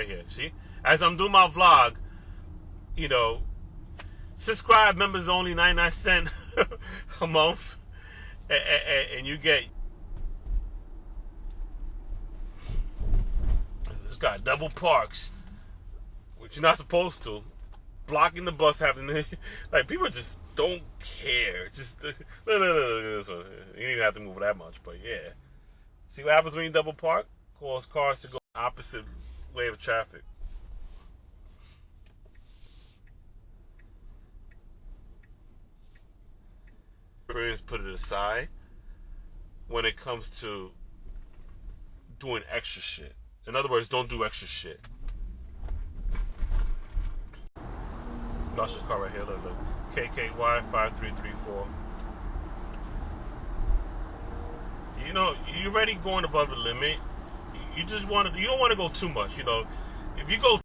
here. See, as I'm doing my vlog, you know, subscribe members only 99 cents a month, and you get. This guy double parks, which you're not supposed to. Blocking the bus, having like people just don't care. Just no. You don't even have to move that much, but yeah. See what happens when you double park? Cause cars to go the opposite way of traffic. Put it aside when it comes to doing extra shit. In other words, don't do extra shit. Watch this car right here. Look. KKY 5334. You know, you're already going above the limit. You don't want to go too much. You know, if you go